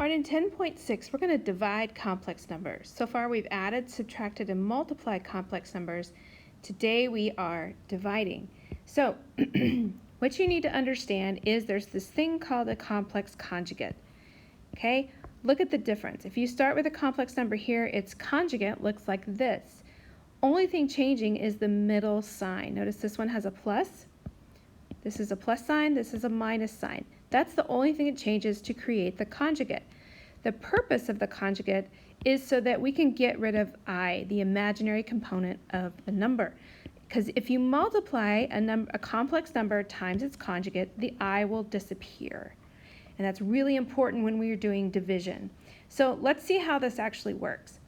Alright, in 10.6, we're going to divide complex numbers. So far we've added, subtracted, and multiplied complex numbers. Today we are dividing. So what you need to understand is there's this thing called a complex conjugate. Okay, look at the difference. If you start with a complex number here, its conjugate looks like this. Only thing changing is the middle sign. Notice this one has a plus. This is a plus sign, this is a minus sign. That's the only thing it changes to create the conjugate. The purpose of the conjugate is so that we can get rid of I, the imaginary component of the number. Because if you multiply a complex number times its conjugate, the I will disappear. And that's really important when we are doing division. So let's see how this actually works.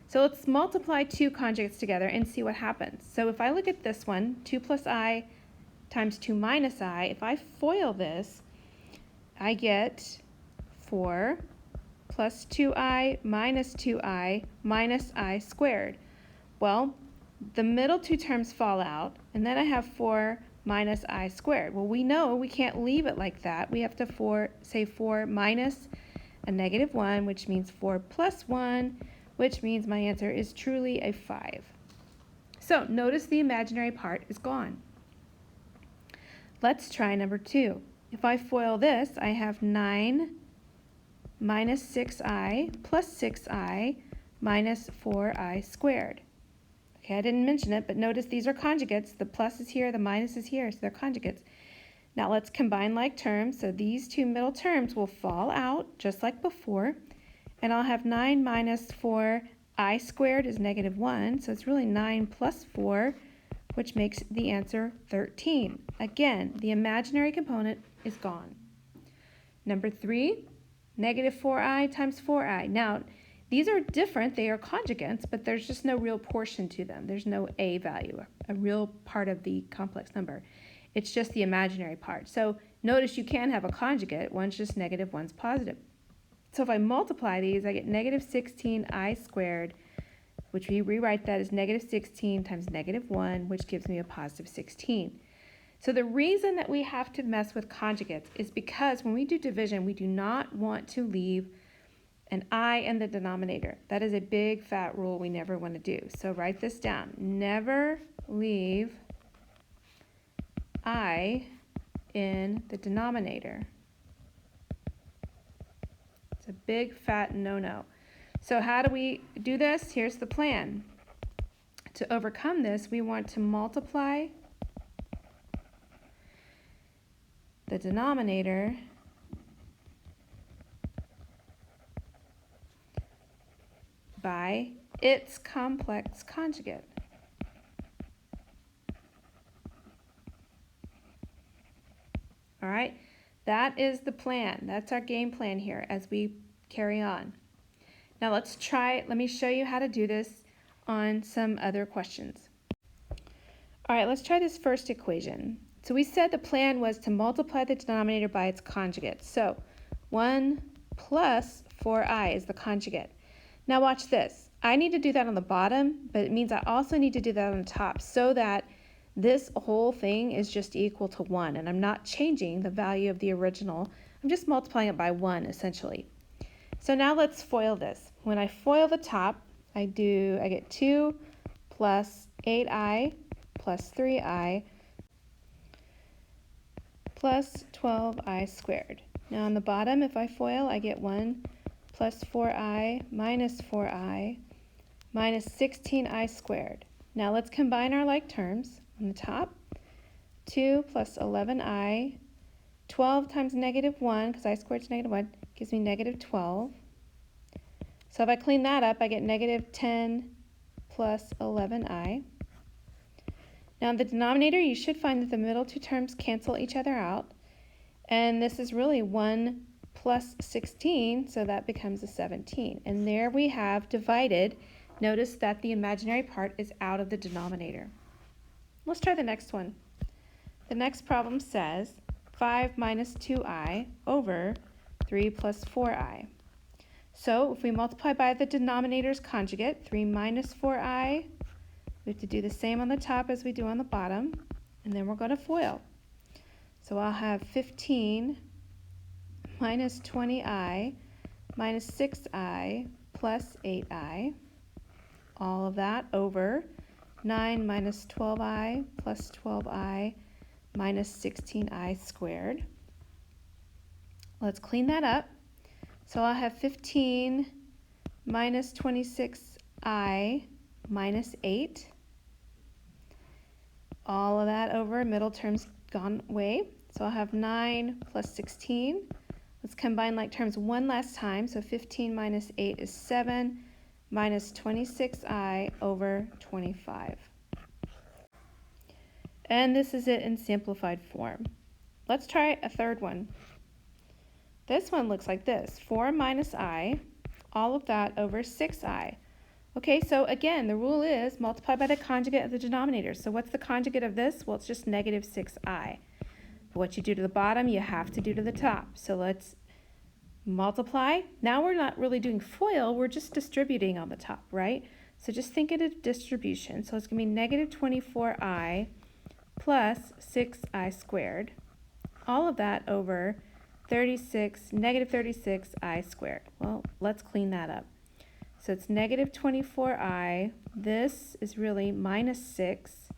So let's multiply two conjugates together and see what happens. So if I look at this one, 2 plus I times 2 minus I, if I FOIL this, I get 4 plus 2I minus 2I minus I squared. Well, the middle two terms fall out, and then I have 4 minus I squared. Well, we know we can't leave it like that. We have to say 4 minus a negative 1, which means 4 plus 1, which means my answer is truly a 5. So notice the imaginary part is gone. Let's try number 2. If I FOIL this, I have 9 minus 6I plus 6I minus 4I squared. Okay, I didn't mention it, but notice these are conjugates. The plus is here, the minus is here, so they're conjugates. Now let's combine like terms. So these two middle terms will fall out just like before, and I'll have 9 minus 4I squared is negative 1, so it's really 9 plus 4, which makes the answer 13. Again, the imaginary component is gone. Number 3, negative 4I times 4I. Now, these are different. They are conjugates, but there's just no real portion to them. There's no A value, a real part of the complex number. It's just the imaginary part. So notice you can have a conjugate. One's just negative, one's positive. So if I multiply these, I get negative 16I squared, which we rewrite that as negative 16 times negative 1, which gives me a positive 16. So the reason that we have to mess with conjugates is because when we do division, we do not want to leave an I in the denominator. That is a big fat rule we never want to do. So write this down. Never leave I in the denominator. It's a big fat no-no. So how do we do this? Here's the plan. To overcome this, we want to multiply the denominator by its complex conjugate. All right, that is the plan. That's our game plan here as we carry on. Now let me show you how to do this on some other questions. All right, let's try this first equation. So we said the plan was to multiply the denominator by its conjugate. So 1 plus 4I is the conjugate. Now watch this. I need to do that on the bottom, but it means I also need to do that on the top so that this whole thing is just equal to 1, and I'm not changing the value of the original. I'm just multiplying it by 1 essentially. So now let's FOIL this. When I FOIL the top, I get 2 plus 8I plus 3I plus 12I squared. Now on the bottom, if I FOIL, I get 1 plus 4I minus 4I minus 16I squared. Now let's combine our like terms. On the top, 2 plus 11I, 12 times negative 1, because I squared is negative 1, gives me negative 12. So if I clean that up, I get negative 10 plus 11I. Now in the denominator, you should find that the middle two terms cancel each other out. And this is really 1 plus 16, so that becomes a 17. And there we have divided. Notice that the imaginary part is out of the denominator. Let's try the next one. The next problem says 5 minus 2I over 3 plus 4I. So if we multiply by the denominator's conjugate, 3 minus 4I, we have to do the same on the top as we do on the bottom, and then we're going to FOIL. So I'll have 15 minus 20I minus 6i plus 8i, all of that over 9 minus 12i plus 12i minus 16i squared. Let's clean that up. So I'll have 15 minus 26i minus 8. All of that over, middle term's gone away. So I'll have 9 plus 16. Let's combine like terms one last time. So 15 minus 8 is 7 minus 26i over 25. And this is it in simplified form. Let's try a third one. This one looks like this, 4 minus i, all of that over 6i. Okay, so again, the rule is multiply by the conjugate of the denominator. So what's the conjugate of this? Well, it's just negative 6i. What you do to the bottom, you have to do to the top. So let's multiply. Now we're not really doing FOIL, we're just distributing on the top, right? So just think of a distribution. So it's going to be negative 24i plus 6i squared. All of that over negative 36i squared. Well, let's clean that up. So it's negative 24i. This is really minus 6.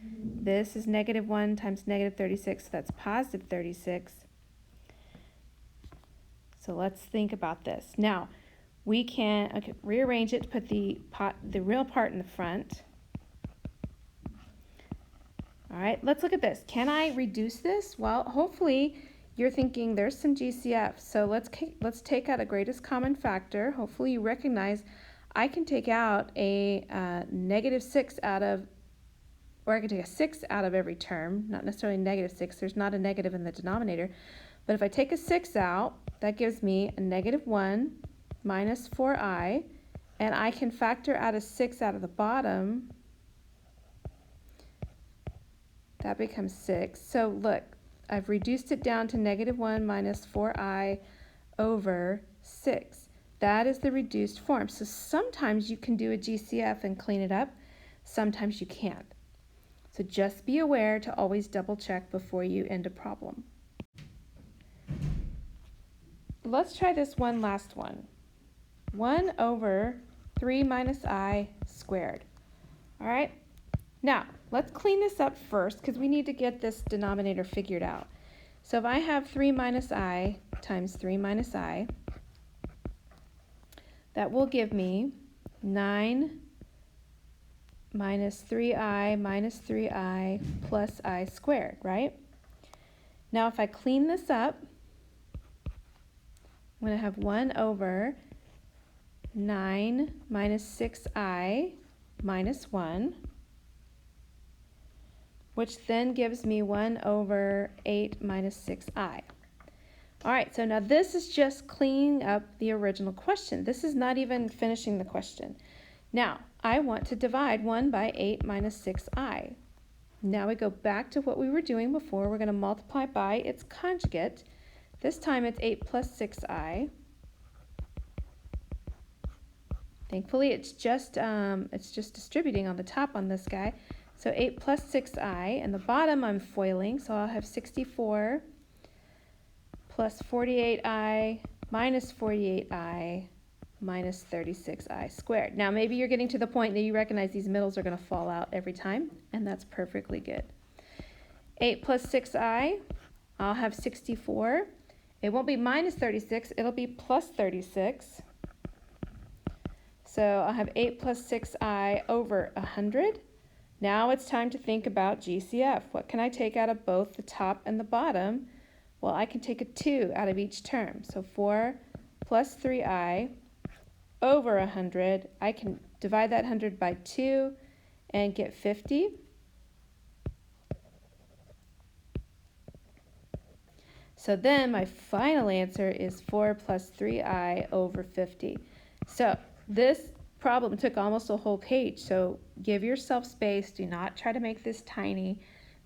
This is negative 1 times negative 36, so that's positive 36. So let's think about this. Now, we can rearrange it to put the real part in the front. All right, let's look at this. Can I reduce this? Well, hopefully you're thinking there's some GCF. So let's take out a greatest common factor. Hopefully you recognize I can take out a negative 6 out of, or I can take a 6 out of every term, not necessarily negative 6. There's not a negative in the denominator. But if I take a 6 out, that gives me a negative 1 minus 4i, and I can factor out a 6 out of the bottom. That becomes 6. So look, I've reduced it down to negative 1 minus 4i over 6. That is the reduced form. So sometimes you can do a GCF and clean it up. Sometimes you can't. So just be aware to always double check before you end a problem. Let's try this one last one. 1 over 3 minus I squared. All right. Now, let's clean this up first because we need to get this denominator figured out. So if I have 3 minus I times 3 minus I, that will give me 9 minus 3i minus 3i plus I squared, right? Now if I clean this up, I'm going to have 1 over 9 minus 6i minus 1, which then gives me 1 over 8 minus 6i. All right, so now this is just cleaning up the original question. This is not even finishing the question. Now, I want to divide 1 by 8 minus 6i. Now we go back to what we were doing before. We're going to multiply by its conjugate. This time it's 8 plus 6i. Thankfully, it's just distributing on the top on this guy. So 8 plus 6i, and the bottom I'm foiling, so I'll have 64 plus 48i minus 48i minus 36i squared. Now maybe you're getting to the point that you recognize these middles are going to fall out every time, and that's perfectly good. 8 plus 6i, I'll have 64. It won't be minus 36, it'll be plus 36. So I'll have 8 plus 6i over 100. Now it's time to think about GCF. What can I take out of both the top and the bottom? Well, I can take a 2 out of each term. So 4 plus 3i over 100. I can divide that 100 by 2 and get 50. So then my final answer is 4 plus 3i over 50. So this problem took almost a whole page, so give yourself space. Do not try to make this tiny.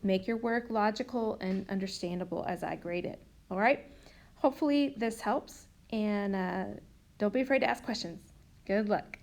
Make your work logical and understandable as I grade it. All right? Hopefully this helps, and don't be afraid to ask questions. Good luck.